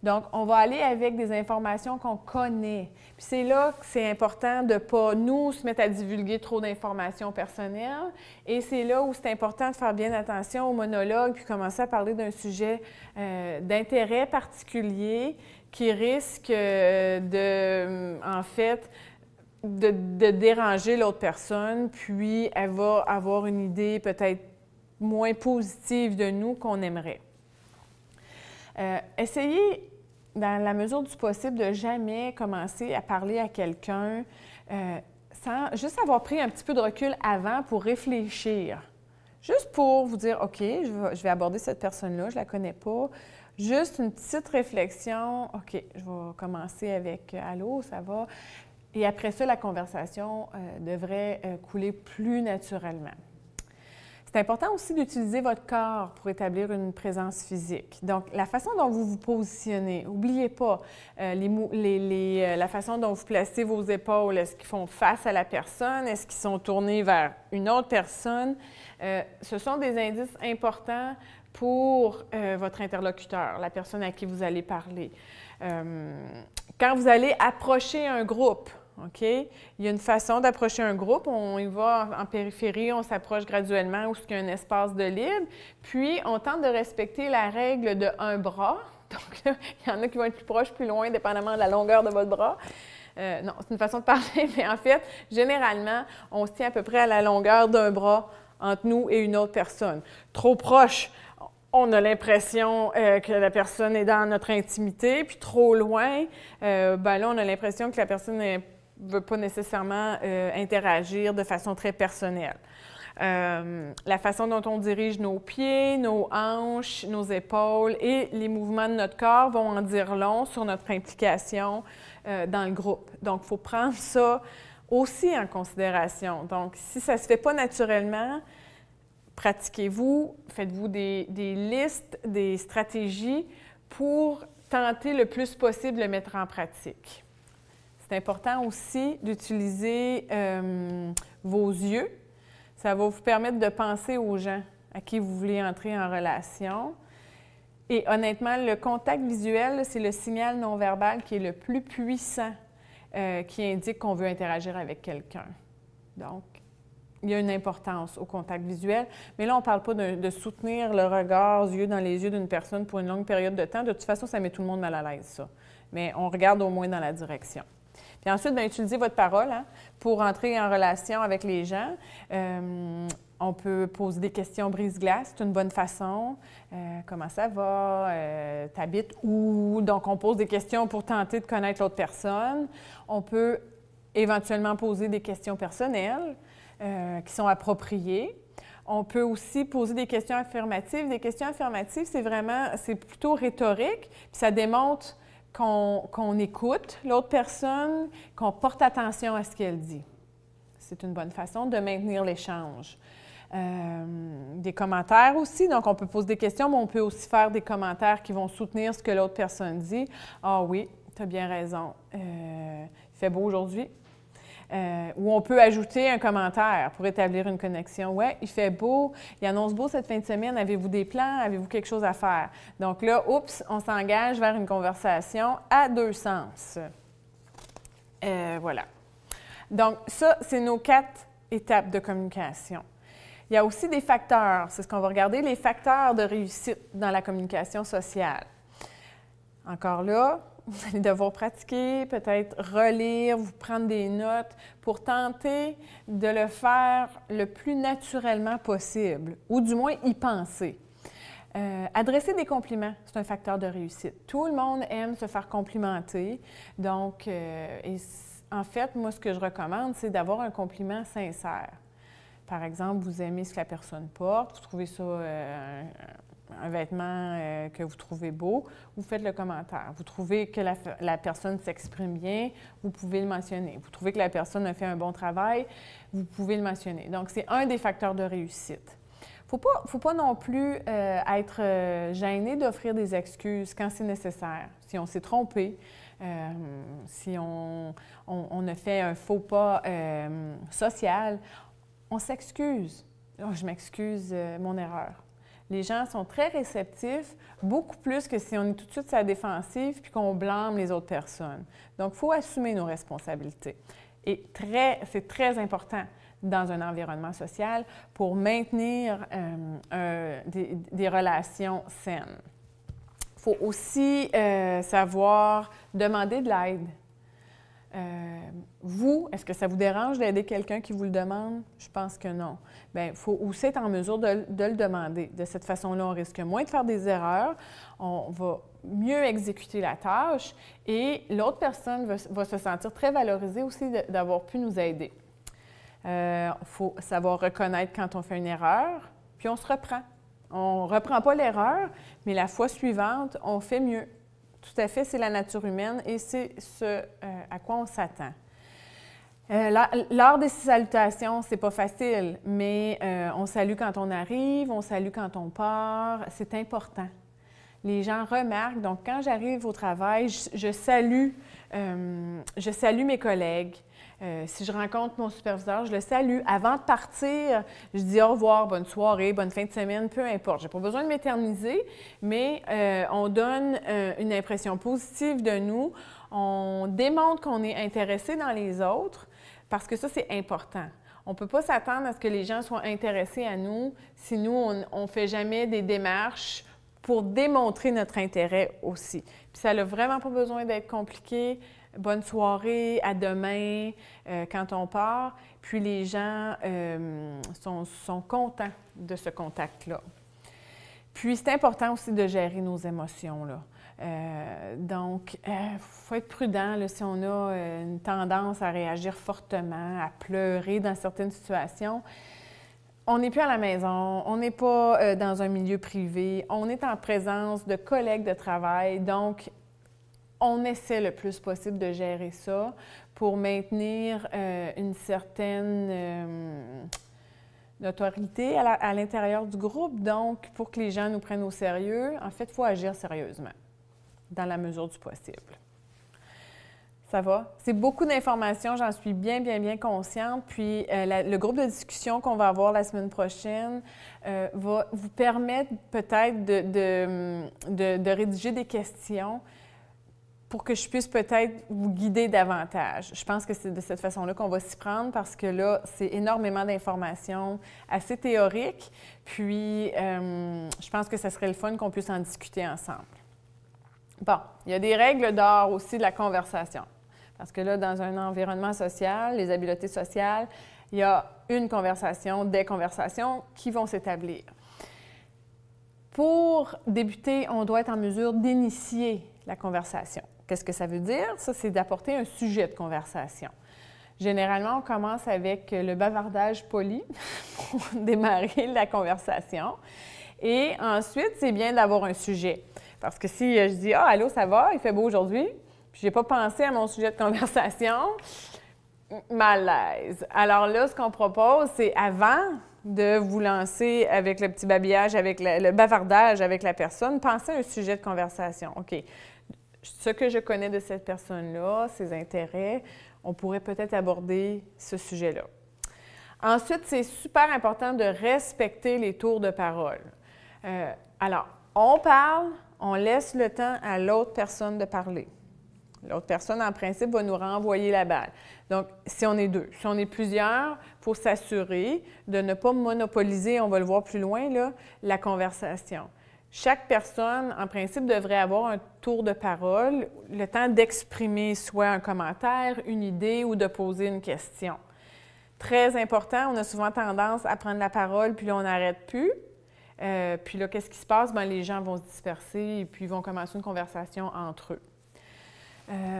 Donc, on va aller avec des informations qu'on connaît. Puis c'est là que c'est important de ne pas, nous, se mettre à divulguer trop d'informations personnelles. Et c'est là où c'est important de faire bien attention au monologue puis commencer à parler d'un sujet d'intérêt particulier qui risque de, en fait, de déranger l'autre personne, puis elle va avoir une idée peut-être moins positive de nous qu'on aimerait. Essayez, dans la mesure du possible, de jamais commencer à parler à quelqu'un sans juste avoir pris un petit peu de recul avant pour réfléchir. Juste pour vous dire, OK, je vais aborder cette personne-là, je ne la connais pas. Juste une petite réflexion, OK, je vais commencer avec « Allô, ça va? » Et après ça, la conversation devrait couler plus naturellement. C'est important aussi d'utiliser votre corps pour établir une présence physique. Donc, la façon dont vous vous positionnez, n'oubliez pas la façon dont vous placez vos épaules. Est-ce qu'ils font face à la personne? Est-ce qu'ils sont tournés vers une autre personne? Ce sont des indices importants pour votre interlocuteur, la personne à qui vous allez parler. Quand vous allez approcher un groupe, OK? Il y a une façon d'approcher un groupe. On y va en périphérie, on s'approche graduellement où il y a un espace de libre. Puis, on tente de respecter la règle de un bras. Donc, là, il y en a qui vont être plus proches, plus loin, dépendamment de la longueur de votre bras. Non, c'est une façon de parler, mais en fait, généralement, on se tient à peu près à la longueur d'un bras entre nous et une autre personne. Trop proche, on a l'impression que la personne est dans notre intimité, puis trop loin, ben là, on a l'impression que la personne ne veut pas nécessairement interagir de façon très personnelle. La façon dont on dirige nos pieds, nos hanches, nos épaules et les mouvements de notre corps vont en dire long sur notre implication dans le groupe. Donc, il faut prendre ça aussi en considération. Donc, si ça ne se fait pas naturellement, pratiquez-vous, faites-vous des listes, des stratégies pour tenter le plus possible de le mettre en pratique. C'est important aussi d'utiliser vos yeux. Ça va vous permettre de penser aux gens à qui vous voulez entrer en relation. Et honnêtement, le contact visuel, c'est le signal non-verbal qui est le plus puissant qui indique qu'on veut interagir avec quelqu'un. Donc, il y a une importance au contact visuel. Mais là, on ne parle pas de soutenir le regard yeux dans les yeux d'une personne pour une longue période de temps. De toute façon, ça met tout le monde mal à l'aise, ça. Mais on regarde au moins dans la direction. Puis ensuite, bien, utilisez votre parole pour entrer en relation avec les gens. On peut poser des questions brise-glace, c'est une bonne façon. Comment ça va? T'habites où? Donc, on pose des questions pour tenter de connaître l'autre personne. On peut éventuellement poser des questions personnelles qui sont appropriées. On peut aussi poser des questions affirmatives. Des questions affirmatives, c'est plutôt rhétorique, puis ça démontre qu'on écoute l'autre personne, qu'on porte attention à ce qu'elle dit. C'est une bonne façon de maintenir l'échange. Des commentaires aussi, donc on peut poser des questions, mais on peut aussi faire des commentaires qui vont soutenir ce que l'autre personne dit. « Ah oui, tu as bien raison, il fait beau aujourd'hui. » Ou on peut ajouter un commentaire pour établir une connexion. « Ouais, il fait beau, il annonce beau cette fin de semaine, avez-vous des plans, avez-vous quelque chose à faire? » Donc là, oups, on s'engage vers une conversation à deux sens. Voilà. Donc ça, c'est nos 4 étapes de communication. Il y a aussi des facteurs, c'est ce qu'on va regarder, les facteurs de réussite dans la communication sociale. Encore là, vous allez devoir pratiquer, peut-être relire, vous prendre des notes pour tenter de le faire le plus naturellement possible, ou du moins y penser. Adresser des compliments, c'est un facteur de réussite. Tout le monde aime se faire complimenter, donc, en fait, moi, ce que je recommande, c'est d'avoir un compliment sincère. Par exemple, vous aimez ce que la personne porte, vous trouvez ça un vêtement que vous trouvez beau, vous faites le commentaire. Vous trouvez que la personne s'exprime bien, vous pouvez le mentionner. Vous trouvez que la personne a fait un bon travail, vous pouvez le mentionner. Donc, c'est un des facteurs de réussite. Il ne faut pas non plus être gêné d'offrir des excuses quand c'est nécessaire. Si on s'est trompé, si on a fait un faux pas social, on s'excuse. Oh, je m'excuse, mon erreur. Les gens sont très réceptifs, beaucoup plus que si on est tout de suite sur la défensive puis qu'on blâme les autres personnes. Donc, il faut assumer nos responsabilités. Et c'est très important dans un environnement social pour maintenir des relations saines. Il faut aussi savoir demander de l'aide. Vous, est-ce que ça vous dérange d'aider quelqu'un qui vous le demande? Je pense que non. Bien, il faut aussi être en mesure de le demander. De cette façon-là, on risque moins de faire des erreurs, on va mieux exécuter la tâche et l'autre personne va se sentir très valorisée aussi d'avoir pu nous aider. Il faut savoir reconnaître quand on fait une erreur, puis on se reprend. On ne reprend pas l'erreur, mais la fois suivante, on fait mieux. Tout à fait, c'est la nature humaine et c'est ce à quoi on s'attend. L'art des salutations, c'est pas facile, mais on salue quand on arrive, on salue quand on part, c'est important. Les gens remarquent, donc quand j'arrive au travail, je salue mes collègues. Si je rencontre mon superviseur, je le salue. Avant de partir, je dis au revoir, bonne soirée, bonne fin de semaine, peu importe. Je n'ai pas besoin de m'éterniser, mais on donne une impression positive de nous. On démontre qu'on est intéressé dans les autres parce que ça, c'est important. On ne peut pas s'attendre à ce que les gens soient intéressés à nous si nous, on ne fait jamais des démarches pour démontrer notre intérêt aussi. Puis ça n'a vraiment pas besoin d'être compliqué. Bonne soirée, à demain, quand on part. Puis les gens sont contents de ce contact-là. Puis c'est important aussi de gérer nos émotions, là. Donc, il faut être prudent là, si on a une tendance à réagir fortement, à pleurer dans certaines situations. On n'est plus à la maison, on n'est pas dans un milieu privé, on est en présence de collègues de travail, donc on essaie le plus possible de gérer ça pour maintenir une certaine notoriété à l'intérieur du groupe. Donc, pour que les gens nous prennent au sérieux, en fait, il faut agir sérieusement, dans la mesure du possible. Ça va? C'est beaucoup d'informations, j'en suis bien consciente. Puis, le groupe de discussion qu'on va avoir la semaine prochaine va vous permettre peut-être de rédiger des questions pour que je puisse peut-être vous guider davantage. Je pense que c'est de cette façon-là qu'on va s'y prendre parce que là, c'est énormément d'informations assez théoriques. Puis, je pense que ce serait le fun qu'on puisse en discuter ensemble. Bon, il y a des règles d'or aussi de la conversation. Parce que là, dans un environnement social, les habiletés sociales, il y a une conversation, des conversations qui vont s'établir. Pour débuter, on doit être en mesure d'initier la conversation. Qu'est-ce que ça veut dire? Ça, c'est d'apporter un sujet de conversation. Généralement, on commence avec le bavardage poli pour démarrer la conversation. Et ensuite, c'est bien d'avoir un sujet. Parce que si je dis « Ah, allô, ça va? Il fait beau aujourd'hui? » Puis je n'ai pas pensé à mon sujet de conversation, malaise. Alors là, ce qu'on propose, c'est avant de vous lancer avec le petit babillage, avec le bavardage avec la personne, pensez à un sujet de conversation. OK, ce que je connais de cette personne-là, ses intérêts, on pourrait peut-être aborder ce sujet-là. Ensuite, c'est super important de respecter les tours de parole. Alors, on parle, on laisse le temps à l'autre personne de parler. L'autre personne, en principe, va nous renvoyer la balle. Donc, si on est deux, si on est plusieurs, il faut s'assurer de ne pas monopoliser, on va le voir plus loin, là, la conversation. Chaque personne, en principe, devrait avoir un tour de parole, le temps d'exprimer soit un commentaire, une idée ou de poser une question. Très important, on a souvent tendance à prendre la parole, puis là, on n'arrête plus. Puis là, qu'est-ce qui se passe? Bien, les gens vont se disperser et puis ils vont commencer une conversation entre eux.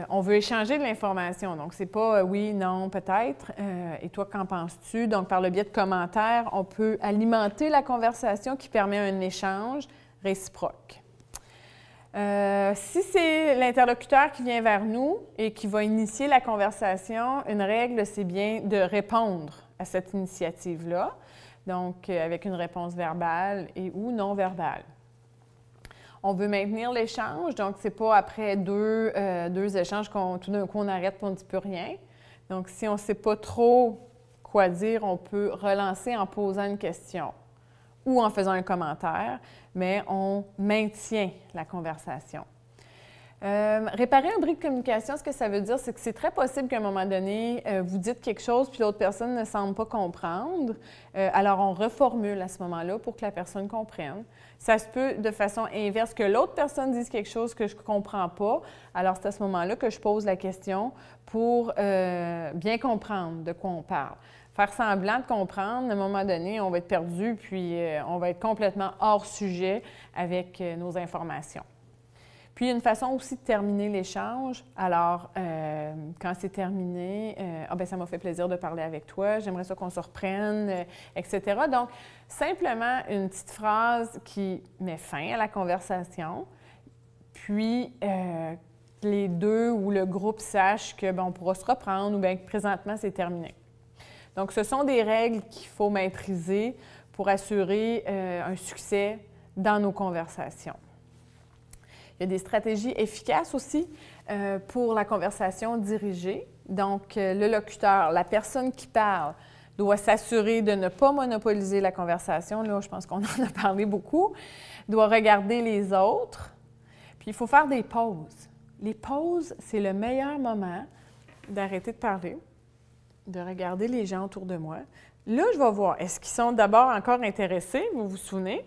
On veut échanger de l'information, donc c'est pas oui, non, peut-être. Et toi, qu'en penses-tu? Donc, par le biais de commentaires, on peut alimenter la conversation qui permet un échange réciproque. Si c'est l'interlocuteur qui vient vers nous et qui va initier la conversation, une règle, c'est bien de répondre à cette initiative-là, donc avec une réponse verbale et ou non verbale. On veut maintenir l'échange, donc ce n'est pas après deux échanges tout d'un coup on arrête et on ne dit plus rien. Donc, si on ne sait pas trop quoi dire, on peut relancer en posant une question ou en faisant un commentaire, mais on maintient la conversation. Réparer un bris de communication, ce que ça veut dire, c'est que c'est très possible qu'à un moment donné, vous dites quelque chose puis l'autre personne ne semble pas comprendre. Alors, on reformule à ce moment-là pour que la personne comprenne. Ça se peut de façon inverse que l'autre personne dise quelque chose que je ne comprends pas. Alors, c'est à ce moment-là que je pose la question pour bien comprendre de quoi on parle. Faire semblant de comprendre, à un moment donné, on va être perdu puis on va être complètement hors sujet avec nos informations. Puis, il y a une façon aussi de terminer l'échange. Alors, quand c'est terminé, ça m'a fait plaisir de parler avec toi, j'aimerais ça qu'on se reprenne, etc. Donc, simplement une petite phrase qui met fin à la conversation, puis les deux ou le groupe sachent que on pourra se reprendre ou bien que présentement, c'est terminé. Donc, ce sont des règles qu'il faut maîtriser pour assurer un succès dans nos conversations. Il y a des stratégies efficaces aussi pour la conversation dirigée. Donc, le locuteur, la personne qui parle, doit s'assurer de ne pas monopoliser la conversation. Là, je pense qu'on en a parlé beaucoup. Doit regarder les autres. Puis, il faut faire des pauses. Les pauses, c'est le meilleur moment d'arrêter de parler, de regarder les gens autour de moi. Là, je vais voir, est-ce qu'ils sont d'abord encore intéressés, vous vous souvenez?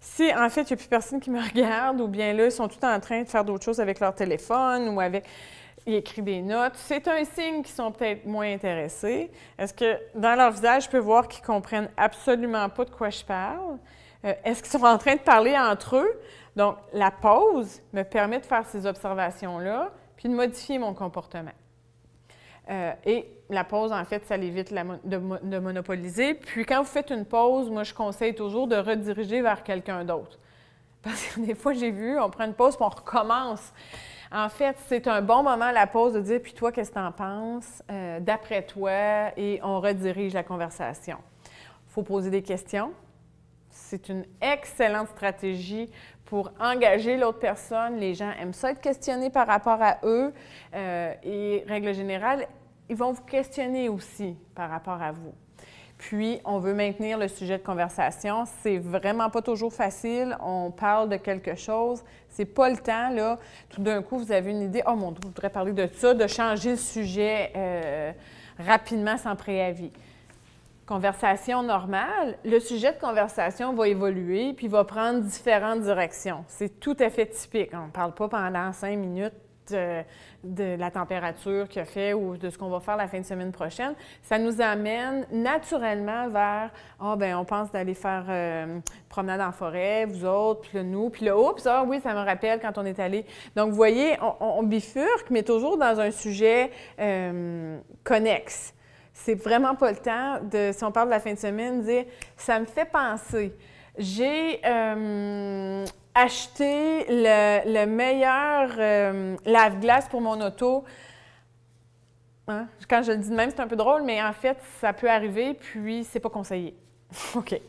Si, en fait, il n'y a plus personne qui me regarde, ou bien là, ils sont tous en train de faire d'autres choses avec leur téléphone ou avec... Ils écrivent des notes, c'est un signe qu'ils sont peut-être moins intéressés. Est-ce que dans leur visage, je peux voir qu'ils ne comprennent absolument pas de quoi je parle? Est-ce qu'ils sont en train de parler entre eux? Donc, la pause me permet de faire ces observations-là, puis de modifier mon comportement. Et la pause, en fait, ça l'évite de monopoliser. Puis quand vous faites une pause, moi, je conseille toujours de rediriger vers quelqu'un d'autre. Parce que des fois, j'ai vu, on prend une pause puis on recommence. En fait, c'est un bon moment, la pause, de dire « Puis toi, qu'est-ce que tu en penses? D'après toi? » Et on redirige la conversation. Il faut poser des questions. C'est une excellente stratégie pour engager l'autre personne. Les gens aiment ça être questionnés par rapport à eux. Et, règle générale, ils vont vous questionner aussi par rapport à vous. Puis, on veut maintenir le sujet de conversation. C'est vraiment pas toujours facile. On parle de quelque chose. C'est pas le temps, là. Tout d'un coup, vous avez une idée. « Oh mon Dieu, je voudrais parler de ça », de changer le sujet rapidement, sans préavis. Conversation normale, le sujet de conversation va évoluer puis va prendre différentes directions. C'est tout à fait typique. On ne parle pas pendant 5 minutes de la température qu'il a fait ou de ce qu'on va faire la fin de semaine prochaine. Ça nous amène naturellement vers « Ah, bien, on pense d'aller faire une promenade en forêt, vous autres, puis là, nous, puis là, oups, ah oui, ça me rappelle quand on est allé. » Donc, vous voyez, on bifurque, mais toujours dans un sujet connexe. C'est vraiment pas le temps de, si on parle de la fin de semaine, de dire « Ça me fait penser. J'ai acheté le meilleur lave-glace pour mon auto. » Hein? Quand je le dis de même, c'est un peu drôle, mais en fait, ça peut arriver, puis c'est pas conseillé. OK.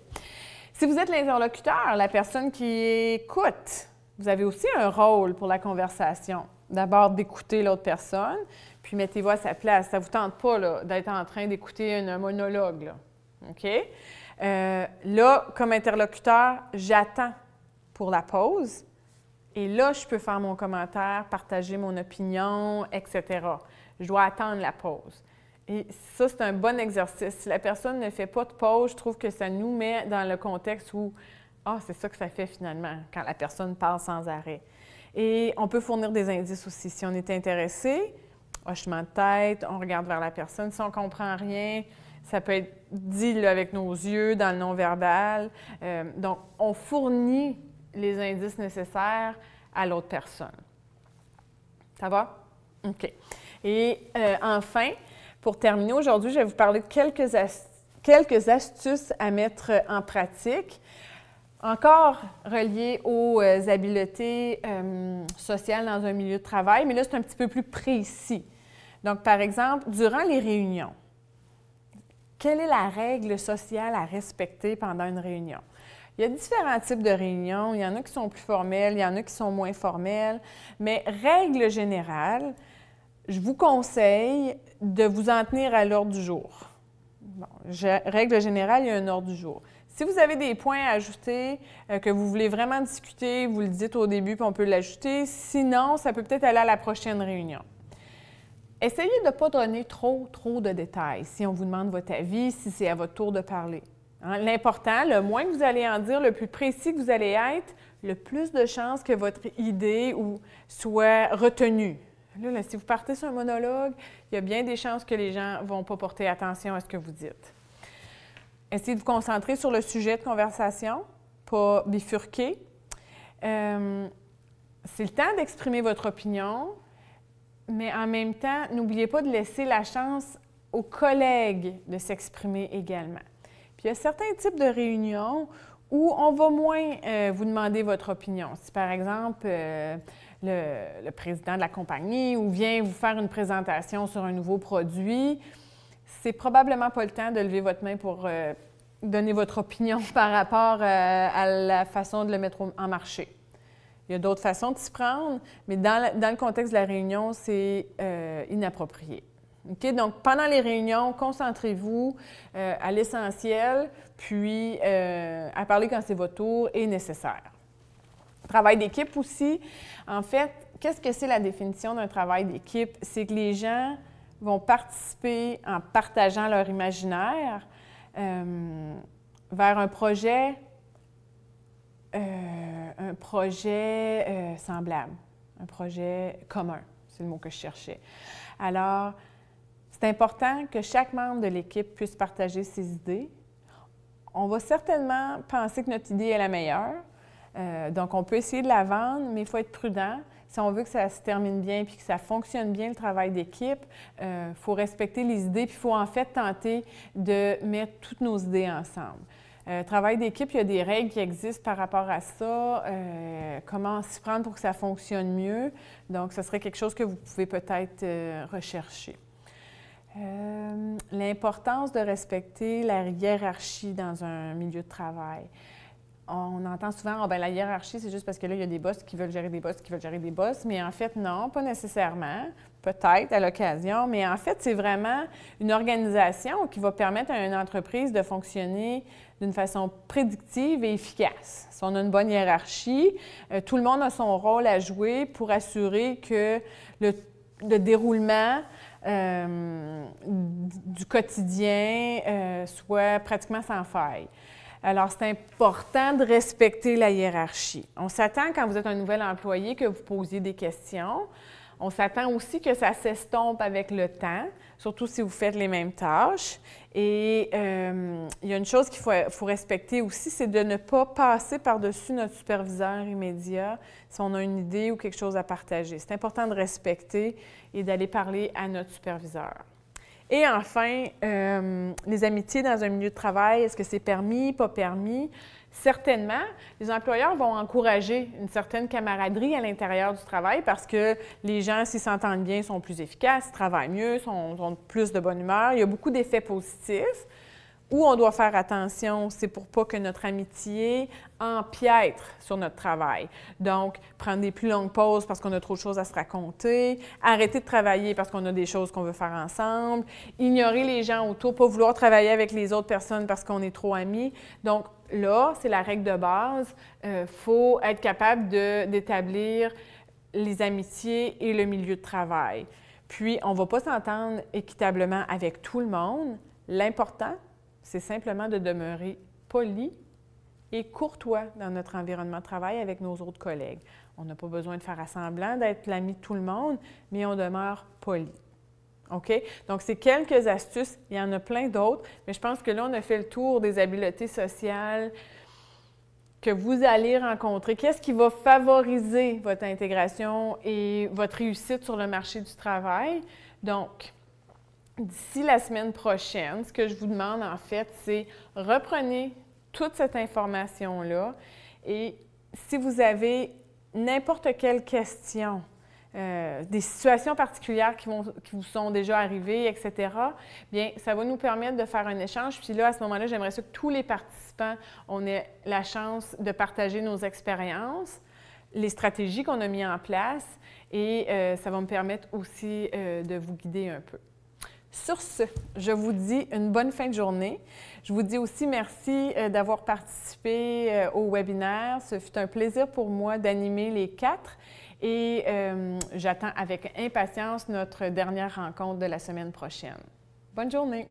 Si vous êtes l'interlocuteur, la personne qui écoute, vous avez aussi un rôle pour la conversation. D'abord, d'écouter l'autre personne, puis mettez-vous à sa place. Ça ne vous tente pas d'être en train d'écouter un monologue. Là. OK? Là, comme interlocuteur, j'attends pour la pause. Et là, je peux faire mon commentaire, partager mon opinion, etc. Je dois attendre la pause. Et ça, c'est un bon exercice. Si la personne ne fait pas de pause, je trouve que ça nous met dans le contexte où « Ah, c'est ça que ça fait finalement, quand la personne parle sans arrêt. » Et on peut fournir des indices aussi. Si on est intéressé, hochement de tête, on regarde vers la personne. Si on ne comprend rien, ça peut être dit là, avec nos yeux, dans le non-verbal. Donc, on fournit les indices nécessaires à l'autre personne. Ça va? OK. Et enfin, pour terminer aujourd'hui, je vais vous parler de quelques astuces à mettre en pratique. Encore relié aux habiletés sociales dans un milieu de travail, mais là, c'est un petit peu plus précis. Donc, par exemple, durant les réunions, quelle est la règle sociale à respecter pendant une réunion? Il y a différents types de réunions. Il y en a qui sont plus formelles, il y en a qui sont moins formelles. Mais règle générale, je vous conseille de vous en tenir à l'ordre du jour. Bon, règle générale, il y a un ordre du jour. Si vous avez des points à ajouter, que vous voulez vraiment discuter, vous le dites au début, puis on peut l'ajouter. Sinon, ça peut peut-être aller à la prochaine réunion. Essayez de ne pas donner trop de détails si on vous demande votre avis, si c'est à votre tour de parler. Hein? L'important, le moins que vous allez en dire, le plus précis que vous allez être, le plus de chances que votre idée soit retenue. Là, si vous partez sur un monologue, il y a bien des chances que les gens ne vont pas porter attention à ce que vous dites. Essayez de vous concentrer sur le sujet de conversation, pas bifurquer. C'est le temps d'exprimer votre opinion, mais en même temps, n'oubliez pas de laisser la chance aux collègues de s'exprimer également. Puis il y a certains types de réunions où on va moins vous demander votre opinion. Si par exemple, le président de la compagnie ou vient vous faire une présentation sur un nouveau produit, c'est probablement pas le temps de lever votre main pour donner votre opinion par rapport à la façon de le mettre en marché. Il y a d'autres façons de s'y prendre, mais dans le contexte de la réunion, c'est inapproprié. Okay? Donc, pendant les réunions, concentrez-vous à l'essentiel, puis à parler quand c'est votre tour est nécessaire. Travail d'équipe aussi. En fait, qu'est-ce que c'est la définition d'un travail d'équipe? C'est que les gens vont participer en partageant leur imaginaire vers un projet semblable, un projet commun, c'est le mot que je cherchais. Alors, c'est important que chaque membre de l'équipe puisse partager ses idées. On va certainement penser que notre idée est la meilleure, donc on peut essayer de la vendre, mais il faut être prudent. Si on veut que ça se termine bien et que ça fonctionne bien, le travail d'équipe, il faut respecter les idées, puis il faut en fait tenter de mettre toutes nos idées ensemble. Travail d'équipe, il y a des règles qui existent par rapport à ça, comment s'y prendre pour que ça fonctionne mieux. Donc, ce serait quelque chose que vous pouvez peut-être rechercher. L'importance de respecter la hiérarchie dans un milieu de travail. On entend souvent, la hiérarchie, c'est juste parce que là, il y a des boss qui veulent gérer des boss, qui veulent gérer des boss, mais en fait, non, pas nécessairement, peut-être à l'occasion, mais en fait, c'est vraiment une organisation qui va permettre à une entreprise de fonctionner d'une façon prédictive et efficace. Si on a une bonne hiérarchie, tout le monde a son rôle à jouer pour assurer que le déroulement du quotidien soit pratiquement sans faille. Alors, c'est important de respecter la hiérarchie. On s'attend, quand vous êtes un nouvel employé, que vous posiez des questions. On s'attend aussi que ça s'estompe avec le temps, surtout si vous faites les mêmes tâches. Et il y a une chose qu'il faut respecter aussi, c'est de ne pas passer par-dessus notre superviseur immédiat si on a une idée ou quelque chose à partager. C'est important de respecter et d'aller parler à notre superviseur. Et enfin, les amitiés dans un milieu de travail, est-ce que c'est permis, pas permis? Certainement, les employeurs vont encourager une certaine camaraderie à l'intérieur du travail parce que les gens, s'ils s'entendent bien, sont plus efficaces, travaillent mieux, ont plus de bonne humeur. Il y a beaucoup d'effets positifs. Où on doit faire attention, c'est pour pas que notre amitié empiètre sur notre travail. Donc, prendre des plus longues pauses parce qu'on a trop de choses à se raconter, arrêter de travailler parce qu'on a des choses qu'on veut faire ensemble, ignorer les gens autour, pas vouloir travailler avec les autres personnes parce qu'on est trop amis. Donc, là, c'est la règle de base. Faut être capable d'établir les amitiés et le milieu de travail. Puis, on ne va pas s'entendre équitablement avec tout le monde. L'important, c'est simplement de demeurer poli et courtois dans notre environnement de travail avec nos autres collègues. On n'a pas besoin de faire semblant d'être l'ami de tout le monde, mais on demeure poli. OK? Donc, c'est quelques astuces. Il y en a plein d'autres, mais je pense que là, on a fait le tour des habiletés sociales que vous allez rencontrer. Qu'est-ce qui va favoriser votre intégration et votre réussite sur le marché du travail? Donc, d'ici la semaine prochaine, ce que je vous demande en fait, c'est reprenez toute cette information-là et si vous avez n'importe quelle question, des situations particulières qui vous sont déjà arrivées, etc., bien, ça va nous permettre de faire un échange. Puis là, à ce moment-là, j'aimerais ça que tous les participants, on ait la chance de partager nos expériences, les stratégies qu'on a mises en place et ça va me permettre aussi de vous guider un peu. Sur ce, je vous dis une bonne fin de journée. Je vous dis aussi merci d'avoir participé au webinaire. Ce fut un plaisir pour moi d'animer les 4 et j'attends avec impatience notre dernière rencontre de la semaine prochaine. Bonne journée!